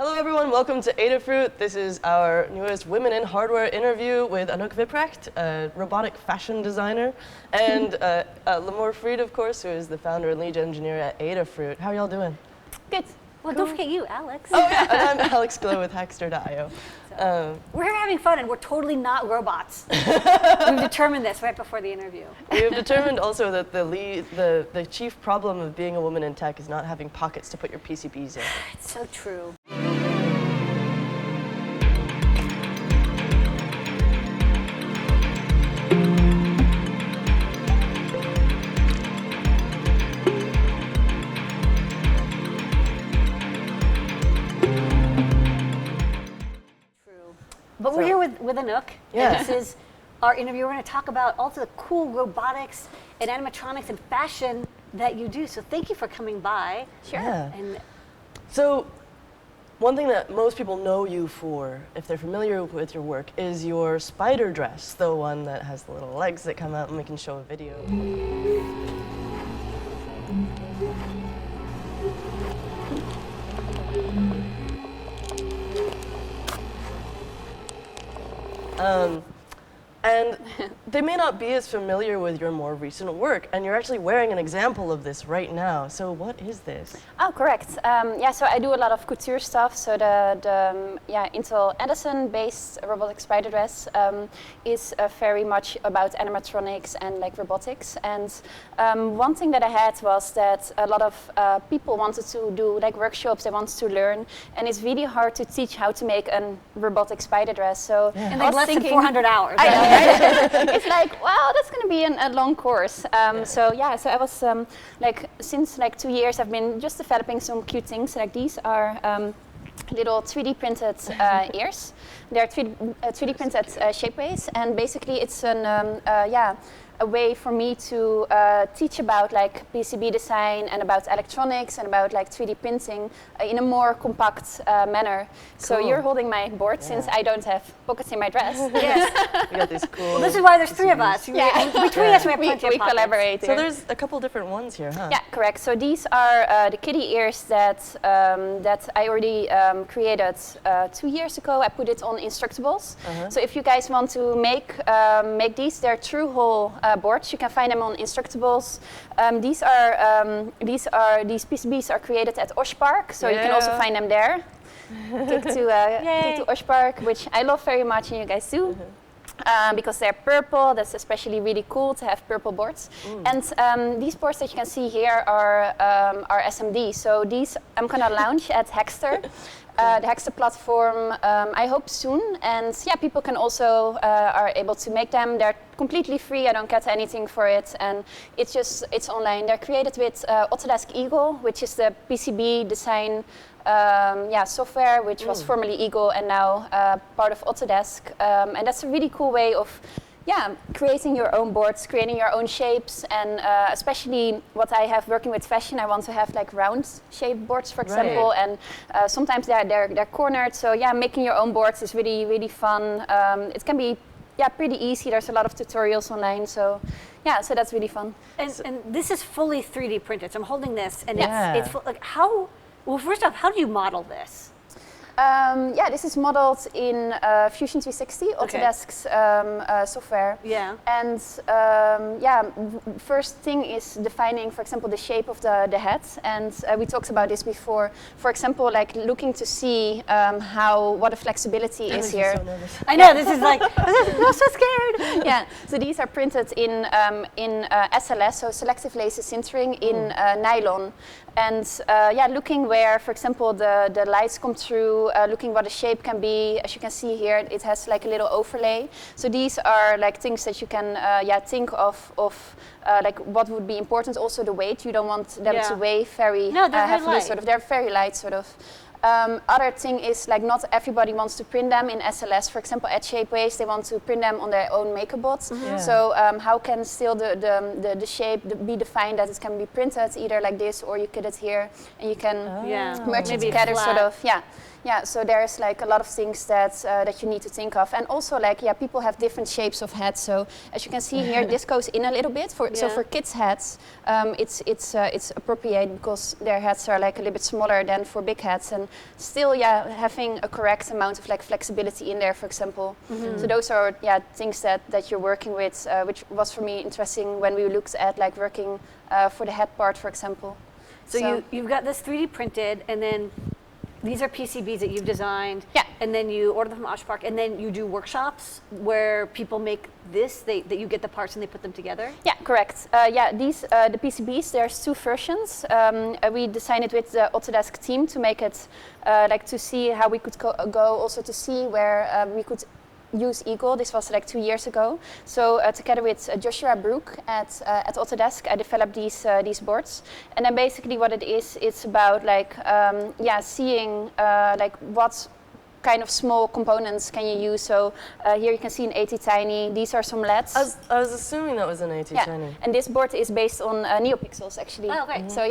Hello everyone, welcome to Adafruit. This is our newest Women in Hardware interview with Anouk Wipprecht, a robotic fashion designer, and Limor Fried, of course, who is the founder and lead engineer at Adafruit. How are y'all doing? Good. Well, don't forget you, Alex. Oh yeah, and I'm Alex Glow with Hackster.io. We're having fun and we're totally not robots. We've determined this right before the interview. We have determined also that the chief problem of being a woman in tech is not having pockets to put your PCBs in. It's so true. But we're here with Anouk, Yeah. and this is our interview. We're going to talk about all the cool robotics and animatronics and fashion that you do. So thank you for coming by. Sure. Yeah. And So, one thing that most people know you for, if they're familiar with your work, is your spider dress, the one that has the little legs that come out, and we can show a video. And they may not be as familiar with your more recent work, and you're actually wearing an example of this right now. So what is this? Oh, correct. Yeah, so I do a lot of couture stuff. So the Intel-Edison based robotic spider dress is very much about animatronics and like robotics. And one thing that I had was that a lot of people wanted to do like workshops, they wanted to learn, and it's really hard to teach how to make a robotic spider dress. So and like less than 400 hours. I know, right? It's like, wow, that's going to be a long course. So I was since 2 years, I've been just developing some cute things. Like these are little 3D printed ears. They're 3D printed shapeways, and basically it's a way for me to teach about like PCB design and about electronics and about like 3D printing in a more compact manner. So Cool. you're holding my board since I don't have pockets in my dress. Yes. We got these cool. Well, this is why there's three of us. Yeah. Between us, we have plenty we of pockets. collaborate. So here. there's a couple different ones here, huh? Yeah, correct. So these are the kitty ears that I already created 2 years ago. I put it on Instructables. So if you guys want to make these, they're true hole boards. You can find them on Instructables. These PCBs are created at Osh Park, so you can also find them there. Kick to Osh Park, which I love very much, and you guys too. Because they're purple, that's especially really cool to have purple boards. And these boards that you can see here are SMD. So these I'm gonna launch at Hackster, the Hackster platform, I hope soon. And yeah, people can also are able to make them. They're completely free, I don't get anything for it. And it's online. They're created with Autodesk Eagle, which is the PCB design software, which was formerly Eagle and now part of Autodesk. And that's a really cool way of creating your own boards, creating your own shapes, and especially what I have working with fashion, I want to have like round shaped boards, for example, and sometimes they're cornered. So yeah, making your own boards is really, really fun. It can be pretty easy. There's a lot of tutorials online, so so that's really fun. And this is fully 3D printed. So I'm holding this, and Yeah. it's like how. Well, first off, how do you model this? This is modeled in Fusion 360, Autodesk's software. Yeah. And first thing is defining, for example, the shape of the head. And we talked about this before. For example, like looking to see what the flexibility is here. So nervous. I know, this is like, I'm so scared. Yeah, so these are printed in SLS, so selective laser sintering in nylon. And looking where, for example, the lights come through, looking what the shape can be. As you can see here, it has like a little overlay. So these are like things that you can think of like what would be important. Also the weight, you don't want them to weigh very heavily. Light. Sort of, they're very light, sort of. Other thing is like not everybody wants to print them in SLS. For example, at Shapeways, they want to print them on their own maker bots. So how can still the shape be defined that it can be printed either like this or you get it here and you can merge it maybe together, flat. sort of. Yeah, so there's like a lot of things that you need to think of, and also like people have different shapes of heads. So as you can see here, this goes in a little bit. So for kids' heads, it's appropriate because their heads are like a little bit smaller than for big heads, and still having a correct amount of like flexibility in there, for example. So those are things that you're working with, which was for me interesting when we looked at like working for the head part, for example. So you've got this 3D printed, and then these are PCBs that you've designed, and then you order them from Oshpark, and then you do workshops where people make this, that you get the parts and they put them together? Yeah, correct. These, the PCBs, there's 2 versions. We designed it with the Autodesk team to make it, like to see how we could go also to see where we could use Eagle. This was like 2 years ago. So together with Joshua Brook at Autodesk, I developed these boards. And then basically what it is, it's about like seeing like what kind of small components can you use. So here you can see an AT-Tiny. These are some LEDs. I was assuming that was an AT-Tiny. And this board is based on NeoPixels actually. Oh, okay. So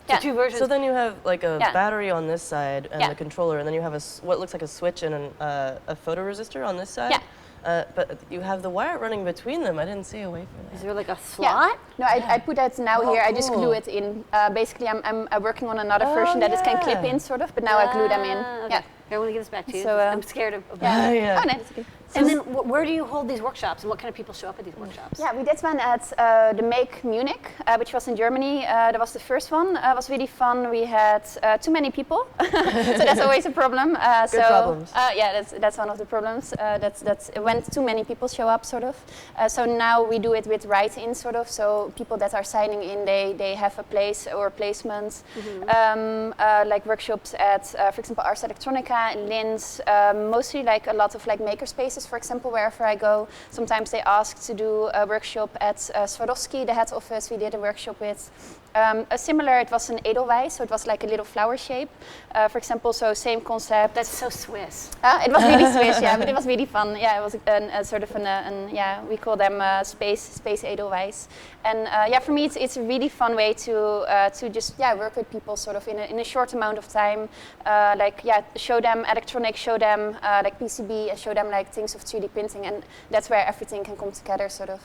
So 2 versions. So then you have like a battery on this side and the controller, and then you have what looks like a switch and a photoresistor on this side. But you have the wire running between them. I didn't see a way for that. Is there like a slot? No, I put that now here. I just glue it in. Basically, I'm working on another version that it can clip in, sort of, but now I glue them in. Okay. Here, I want to give this back to you. So, I'm scared of Oh, no, that's okay. And then where do you hold these workshops, and what kind of people show up at these workshops? Yeah, we did one at the Make Munich, which was in Germany. That was the first one. It was really fun. We had too many people, so that's always a problem. Good problems. That's one of the problems. That's when too many people show up, sort of. So now we do it with write-in, sort of. So people that are signing in, they have a place or a placement. Like workshops at, for example, Ars Electronica, Linz. Mostly like a lot of like maker spaces. For example, wherever I go, sometimes they ask to do a workshop at Swarovski, the head office. We did a workshop with a similar. It was an Edelweiss, so it was like a little flower shape, for example. So same concept. That's so Swiss. It was really Swiss, but it was really fun. Yeah, it was a sort of we call them space Edelweiss. And for me, it's a really fun way to just work with people sort of in a short amount of time. Show them electronics, show them like PCB, and show them like things of 3D printing, and that's where everything can come together, sort of.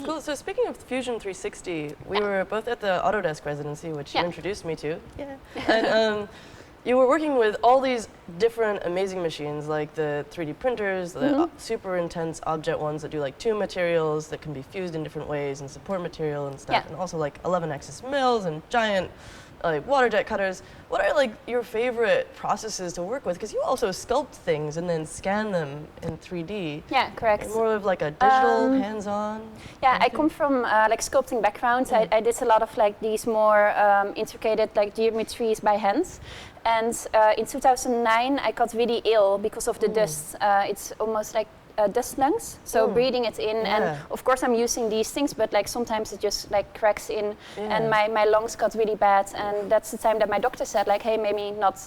Cool. So speaking of Fusion 360, we were both at the Autodesk residency, which you introduced me to. Yeah. And you were working with all these different amazing machines, like the 3D printers, the super intense object ones that do like 2 materials that can be fused in different ways and support material and stuff, and also like 11-axis mills and giant like water jet cutters. What are like your favorite processes to work with? Because you also sculpt things and then scan them in 3D. Yeah, correct. You're more of like a digital, hands-on. Yeah, I come from like sculpting background. I did a lot of like these more intricate like geometries by hand. And in 2009, I got really ill because of the dust. It's almost like dust lungs, so breathing it in, and of course I'm using these things, but like sometimes it just like cracks in, and my lungs got really bad, and that's the time that my doctor said like, hey, maybe not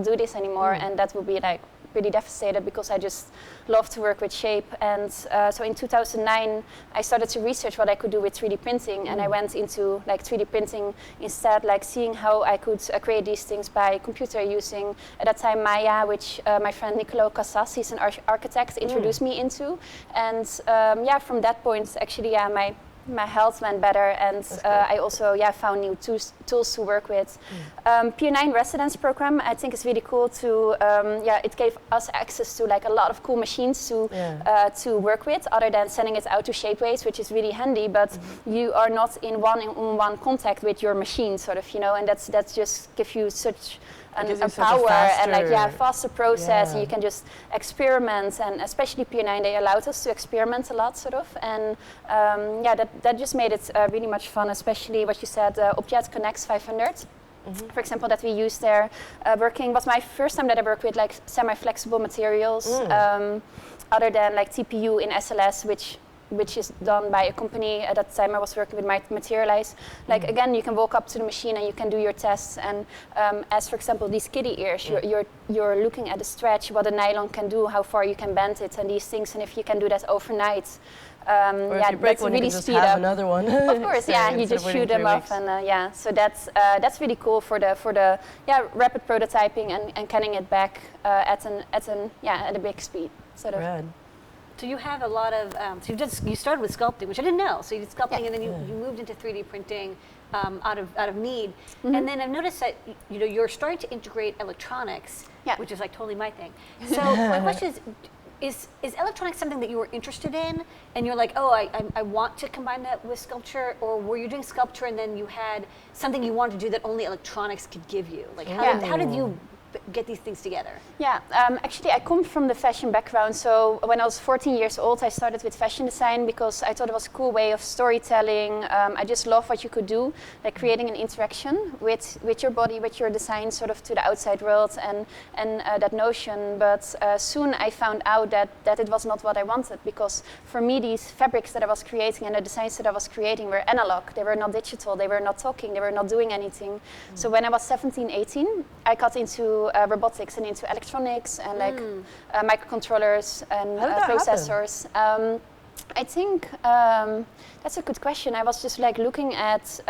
do this anymore, and that would be like pretty devastated because I just love to work with shape. And so in 2009 I started to research what I could do with 3D printing, and I went into like 3D printing instead, like seeing how I could create these things by computer using at that time Maya, which my friend Nicolo Casas, he's an architect, introduced me into. And from that point actually my health went better, and I also found new tools to work with. Pier 9 residence program I think is really cool to it gave us access to like a lot of cool machines to work with, other than sending it out to Shapeways, which is really handy, but you are not in one contact with your machine, sort of, and that's just give you such a power and like faster process, and you can just experiment. And especially Pier 9, they allowed us to experiment a lot, sort of, and that just made it really much fun. Especially what you said, Object Connects 500. For example, that we used there, was my first time that I worked with like semi-flexible materials, other than like TPU in SLS, which which is done by a company. At that time I was working with Materialize. Like again, you can walk up to the machine and you can do your tests. And as for example, these kitty ears, you're looking at the stretch, what a nylon can do, how far you can bend it, and these things. And if you can do that overnight, or if you break one, really you can just have another one. Of course, you just shoot them off, and so that's really cool for the rapid prototyping and getting it back at a big speed. Sort of. Rad. So you have a lot of, you started with sculpting, which I didn't know. So you did sculpting, and then you moved into 3D printing out of need. And then I've noticed that you're starting to integrate electronics, which is like totally my thing. So my question is electronics something that you were interested in, and you're like, oh, I want to combine that with sculpture, or were you doing sculpture and then you had something you wanted to do that only electronics could give you? Like how did you get these things together? Yeah, actually I come from the fashion background. So when I was 14 years old, I started with fashion design because I thought it was a cool way of storytelling. I just love what you could do, like creating an interaction with your body, with your design, sort of to the outside world and that notion. But soon I found out that it was not what I wanted, because for me these fabrics that I was creating and the designs that I was creating were analog. They were not digital, they were not talking, they were not doing anything. So when I was 17, 18, I got into robotics and into electronics and like microcontrollers and processors. I think that's a good question. I was just like looking at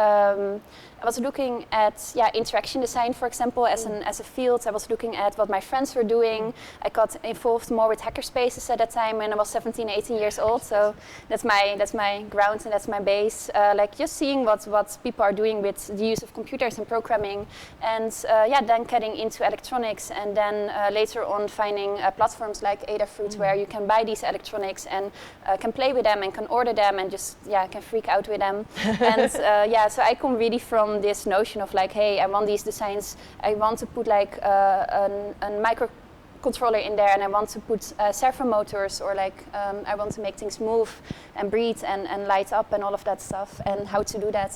interaction design, for example, as a field. I was looking at what my friends were doing. I got involved more with hackerspaces at that time when I was 17, 18 years old. So that's my ground and that's my base. Like just seeing what people are doing with the use of computers and programming, and then getting into electronics, and then later on finding platforms like Adafruit where you can buy these electronics and can play with them and can order them and just can freak out with them. And so I come really from this notion of like, hey, I want these designs, I want to put like a microcontroller in there, and I want to put servo motors, or like I want to make things move and breathe and light up and all of that stuff, and how to do that,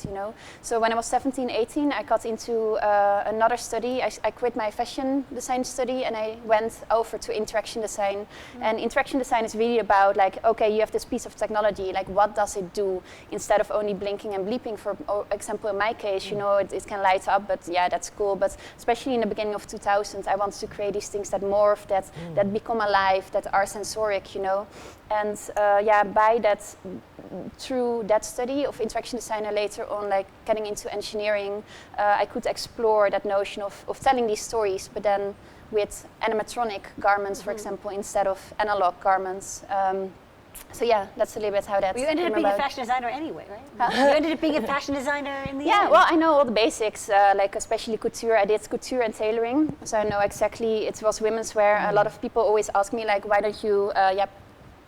So when I was 17, 18, I got into another study. I quit my fashion design study and I went over to interaction design. And interaction design is really about like, okay, you have this piece of technology, like what does it do, instead of only blinking and bleeping. For example, in my case, it can light up, but that's cool. But especially in the beginning of 2000, I wanted to create these things that morph, that become alive, that are sensoric, And by that, through that study of interaction design and later on, like getting into engineering, I could explore that notion of telling these stories, but then with animatronic garments, for example, instead of analog garments. So that's a little bit how that. Well, you ended up being a fashion designer anyway, right? Huh? You ended up being a fashion designer in the end. Yeah, well, I know all the basics, like especially couture. I did couture and tailoring, so I know exactly. It was women's wear. A lot of people always ask me like, why don't you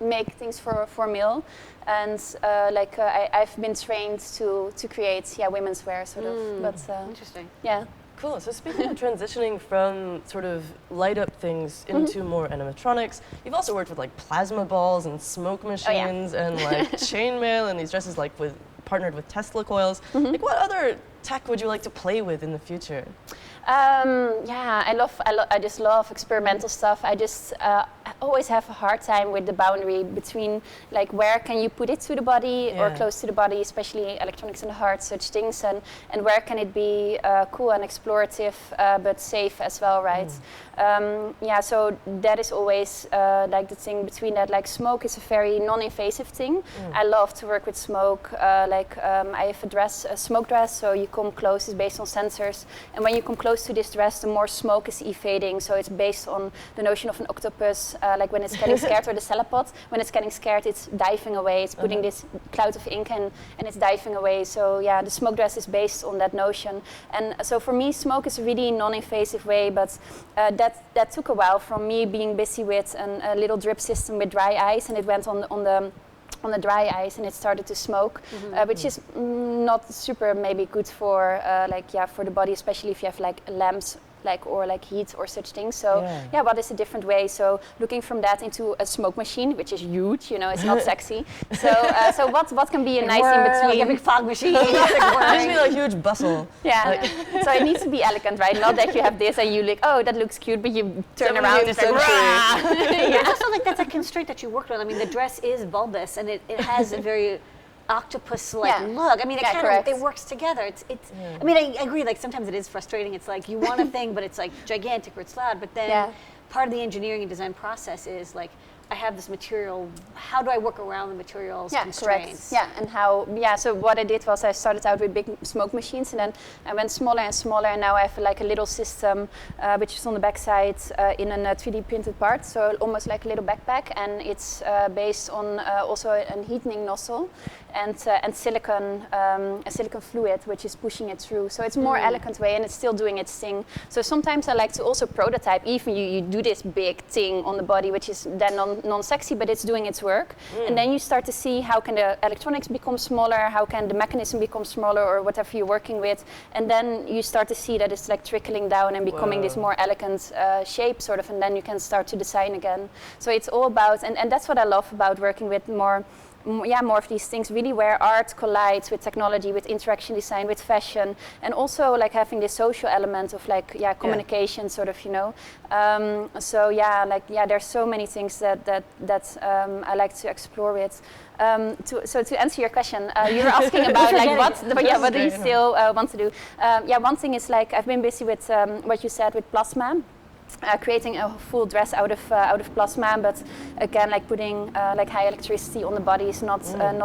make things for male? And I've been trained to create women's wear, sort of. But interesting. Yeah. Cool. So speaking of transitioning from sort of light up things into more animatronics, you've also worked with like plasma balls and smoke machines and like chainmail and these dresses like partnered with Tesla coils. Like what other tech would you like to play with in the future? I just love experimental stuff. I just always have a hard time with the boundary between like where can you put it to the body or close to the body, especially electronics in the heart, such things, and where can it be cool and explorative but safe as well, right? So that is always like the thing between that. Like smoke is a very non-invasive thing. I love to work with smoke. I have a smoke dress, so you come close. It's based on sensors, and when you come close to this dress, the more smoke is evading. So it's based on the notion of an octopus, like when it's getting scared, or the cellepod. When it's getting scared, it's diving away. It's putting this cloud of ink and it's diving away. So the smoke dress is based on that notion. And so for me, smoke is a really non-invasive way, but that took a while from me being busy with a little drip system with dry ice, and it went on the dry ice and it started to smoke, which is not super maybe good for for the body, especially if you have like lamps like heat or such things. So what is a different way? So looking from that into a smoke machine, which is huge, it's not sexy. So what can be a nice in between? Like a big fog machine. Usually like huge bustle. Yeah. So it needs to be elegant, right? Not that you have this and you like, oh, that looks cute, but you turn around and it's like, It's also like that's a constraint that you worked on. I mean, the dress is bulbous and it has a very octopus-like look. I mean, it works together. It's. I mean, I agree. Like sometimes it is frustrating. It's like you want a thing, but it's like gigantic or it's loud. But then part of the engineering and design process is like, I have this material. How do I work around the materials constraints? Correct. Yeah, and how? Yeah. So what I did was I started out with big smoke machines, and then I went smaller and smaller. And now I have like a little system, which is on the back side in a 3D printed part. So almost like a little backpack, and it's based on also a heating nozzle, and silicon a silicon fluid, which is pushing it through. So it's a more elegant way, and it's still doing its thing. So sometimes I like to also prototype. Even you do this big thing on the body, which is then non-sexy, but it's doing its work. And then you start to see how can the electronics become smaller, how can the mechanism become smaller, or whatever you're working with. And then you start to see that it's like trickling down and becoming this more elegant shape, sort of, and then you can start to design again. So it's all about, and that's what I love about working with more of these things, really where art collides with technology, with interaction design, with fashion, and also like having this social element of like communication, sort of, there's so many things that I like to explore with. To answer your question, you were asking about like what do you still want to do? One thing is like I've been busy with what you said with plasma. Creating a full dress out of plasma, but again, like putting like high electricity on the body is not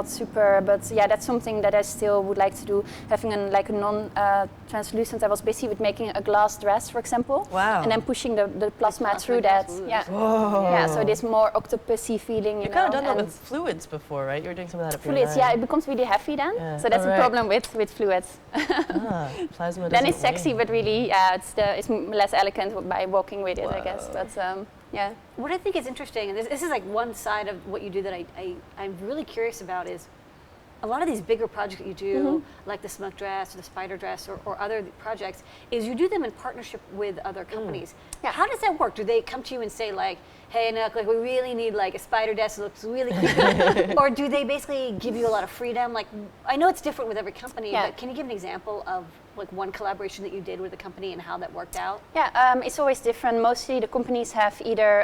super. But that's something that I still would like to do. Having a non-translucent. I was busy with making a glass dress, for example. Wow. And then pushing the plasma through that. Yeah. So this more octopusy feeling. You've kind of done that with fluids before, right? You were doing some of that. Fluids, it becomes really heavy then. Yeah. So that's the problem with fluids. Plasma. Then it's sexy, but really, it's less elegant by walking with it, I guess. But what I think is interesting, and this is like one side of what you do that I'm really curious about, is a lot of these bigger projects that you do, like the smoke dress or the spider dress or other projects, is you do them in partnership with other companies. How does that work? Do they come to you and say like, hey, Anouk, like we really need like a spider dress that looks really cute, or do they basically give you a lot of freedom? Like, I know it's different with every company, but can you give an example of like one collaboration that you did with a company and how that worked out? It's always different. Mostly the companies have either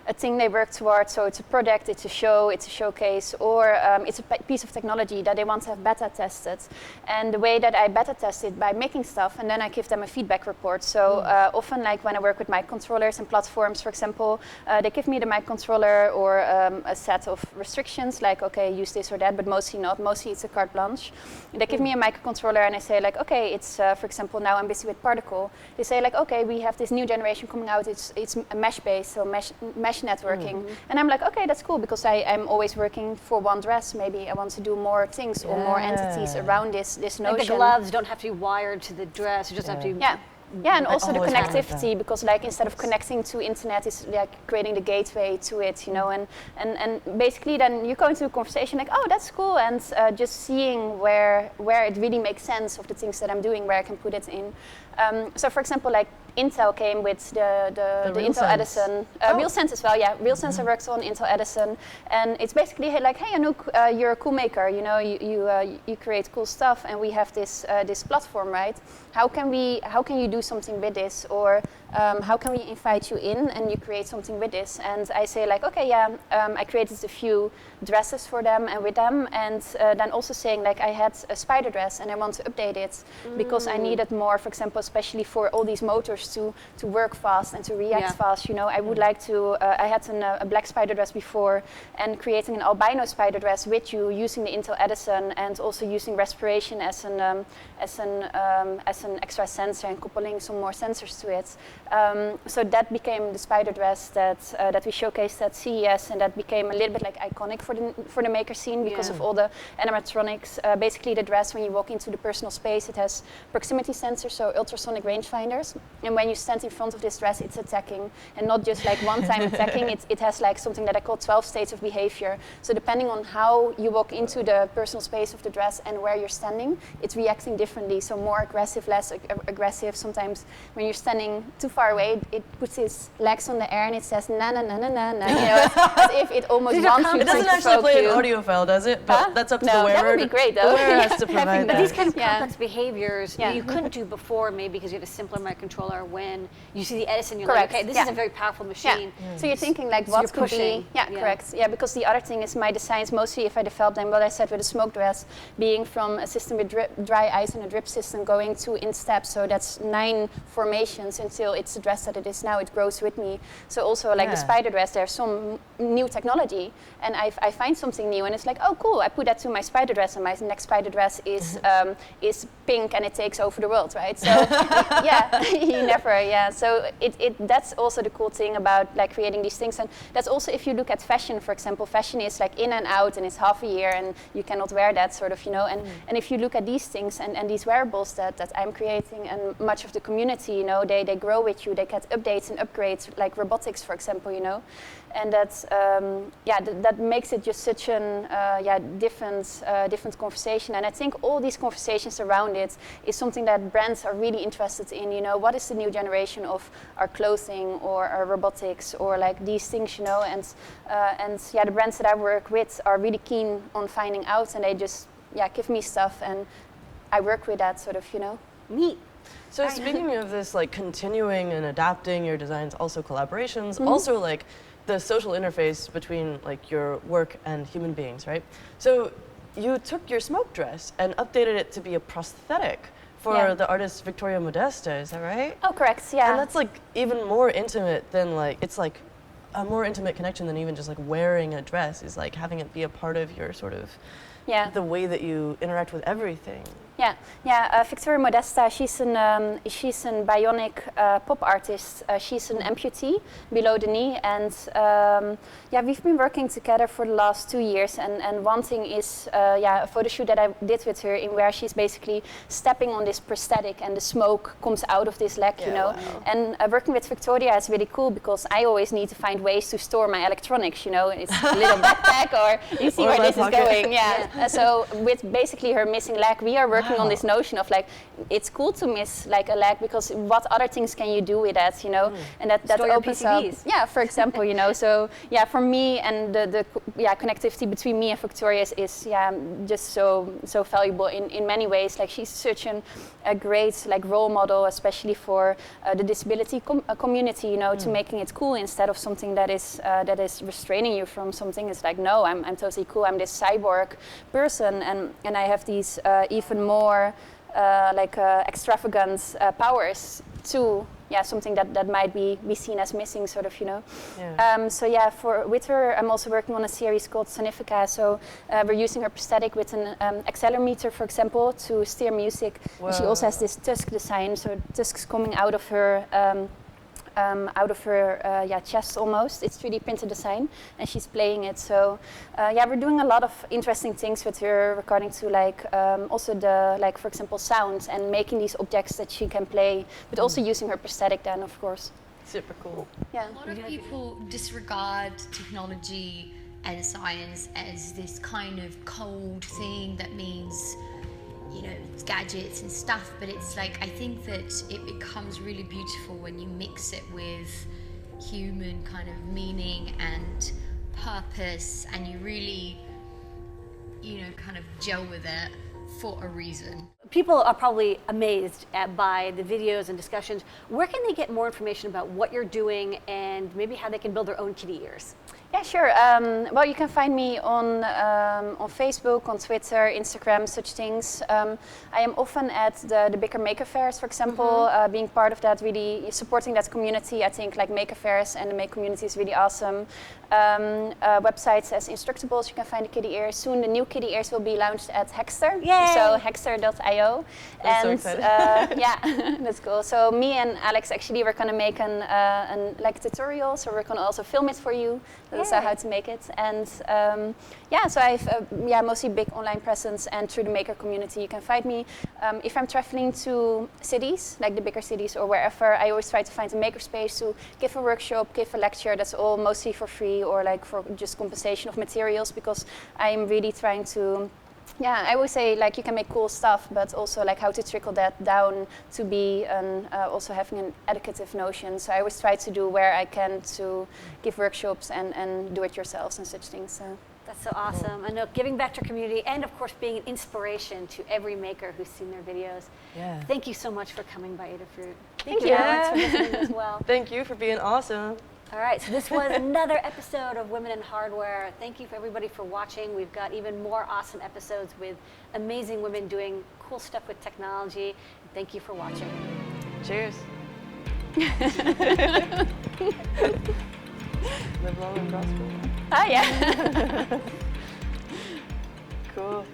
a thing they work towards, so it's a product, it's a show, it's a showcase, or it's a piece of technology that they want to have beta tested. And the way that I beta test it by making stuff, and then I give them a feedback report. So often, like when I work with microcontrollers and platforms, for example, they give me the microcontroller or a set of restrictions, like, okay, use this or that, but mostly not. Mostly it's a carte blanche. They give me a microcontroller and I say like, okay, it's, for example, now I'm busy with particle. They say like, okay, we have this new generation coming out, it's mesh-based, so mesh networking. And I'm like, okay, that's cool, because I'm always working for one dress. Maybe I want to do more things or more entities around this notion. Like the gloves don't have to be wired to the dress, you just have to... Yeah, and also the connectivity, because like instead of connecting to internet, it's like creating the gateway to it, and basically then you go into a conversation like, oh, that's cool, and just seeing where it really makes sense of the things that I'm doing, where I can put it in. So for example, like Intel came with the Intel-Edison, RealSense as well. RealSense I worked on Intel-Edison, and it's basically like, hey Anouk, you're a cool maker. You create cool stuff, and we have this platform, right? How can you do something with this, or how can we invite you in and you create something with this? And I say like, okay, I created a few dresses for them and with them, and then also saying like, I had a spider dress and I want to update it because I needed more, for example, especially for all these motors to work fast and to react fast. I would like to. I had a black spider dress before, and creating an albino spider dress with you using the Intel-Edison and also using respiration as an extra sensor and coupling some more sensors to it. So that became the spider dress that we showcased at CES, and that became a little bit like iconic for the maker scene because of all the animatronics. Basically, the dress, when you walk into the personal space, it has proximity sensors, so ultrasonic rangefinders, and time when you stand in front of this dress, it's attacking, and not just like one time attacking. It has like something that I call 12 states of behavior. So depending on how you walk into the personal space of the dress and where you're standing, it's reacting differently. So more aggressive, less aggressive. Sometimes when you're standing too far away, it puts its legs on the air and it says na na na na na na. You know, as if it almost wants you to provoke you. It doesn't actually play an audio file, does it? But that's up to the wearer. That would be great, though. The wearer has to provide that. But these kind of complex behaviors you couldn't do before, maybe because you had a simpler microcontroller. When you see the Edison, you're like, okay, this is a very powerful machine. So you're thinking like, what could be? Correct. Yeah, because the other thing is my designs, mostly if I develop them, what I said with the smoke dress, being from a system with dry ice and a drip system going to in steps. So that's 9 formations until it's the dress that it is now. It grows with me. So also like the spider dress, there's some new technology, and I find something new, and it's like, oh cool, I put that to my spider dress, and my next spider dress is pink, and it takes over the world, right? So you never, So that's also the cool thing about like creating these things, and that's also if you look at fashion, for example, fashion is like in and out, and it's half a year, and you cannot wear that sort of, you know. And if you look at these things and these wearables that I'm creating, and much of the community, you know, they grow with you, they get updates and upgrades, like robotics, for example, you know. And that's that makes it just such an different conversation. And I think all these conversations around it is something that brands are really interested in. You know, what is the new generation of our clothing or our robotics or like these things, you know? And the brands that I work with are really keen on finding out, and they just give me stuff, and I work with that sort of, you know. Neat. So speaking of this, like continuing and adapting your designs, also collaborations, also like the social interface between like your work and human beings, right? So you took your smoke dress and updated it to be a prosthetic for the artist Victoria Modesta, is that right? Oh, correct, yeah. And that's like even more intimate than like, it's like a more intimate connection than even just like wearing a dress, is like having it be a part of your sort of the way that you interact with everything. Victoria Modesta, she's an bionic pop artist. She's an amputee below the knee, and we've been working together for the last 2 years. And one thing is a photo shoot that I did with her, in where she's basically stepping on this prosthetic, and the smoke comes out of this leg, you know. Wow. And working with Victoria is really cool, because I always need to find ways to store my electronics, you know. It's a little backpack, or you see where this pocket is going. So with basically her missing leg, we are working on this notion of like, it's cool to miss like a leg, because what other things can you do with that, you know? And that opens up, for example, you know. So for me, and the connectivity between me and Victoria is just so valuable in many ways. Like, she's such a great like role model, especially for the disability community, you know, to making it cool instead of something that is restraining you from something. It's like, no, I'm totally cool. I'm this cyborg person, and I have these even more extravagant powers to something that might be seen as missing, sort of, you know. With her, I'm also working on a series called Sonifica. So we're using her prosthetic with an accelerometer, for example, to steer music. And she also has this tusk design, so tusks coming out of her chest almost. It's 3D printed design, and she's playing it. So we're doing a lot of interesting things with her regarding to like also the, like, for example, sound, and making these objects that she can play, but also using her prosthetic then, of course. Super cool. Yeah. A lot of people disregard technology and science as this kind of cold thing that means, you know, gadgets and stuff, but it's like, I think that it becomes really beautiful when you mix it with human kind of meaning and purpose, and you really, you know, kind of gel with it for a reason. People are probably amazed by the videos and discussions. Where can they get more information about what you're doing, and maybe how they can build their own kitty ears? Yeah, sure. Well, you can find me on Facebook, on Twitter, Instagram, such things. I am often at the bigger maker fairs, for example, being part of that, really supporting that community. I think like maker fairs and the make community is really awesome. Websites as Instructables, you can find the kitty ears. Soon the new kitty ears will be launched at Hackster. Yay! So Hackster.io. Hackster.io. That's so And exciting. yeah, that's cool. So me and Alex actually we're gonna make an like tutorial. So we're gonna also film it for you. That's how to make it. And yeah, so I've mostly big online presence, and through the maker community you can find me. If I'm traveling to cities, like the bigger cities or wherever, I always try to find a makerspace to give a workshop, give a lecture. That's all mostly for free or like for just compensation of materials, because I'm really trying to, I always say like you can make cool stuff, but also like how to trickle that down to be also having an educative notion. So I always try to do where I can to give workshops and do it yourselves and such things. So. That's so awesome. I know, giving back to your community and of course being an inspiration to every maker who's seen their videos. Yeah. Thank you so much for coming by Adafruit. Thank you. Alex, for listening as well. Thank you for being awesome. All right, so this was another episode of Women in Hardware. Thank you for everybody for watching. We've got even more awesome episodes with amazing women doing cool stuff with technology. Thank you for watching. Cheers. Live long and prosper. Ah, yeah. Cool.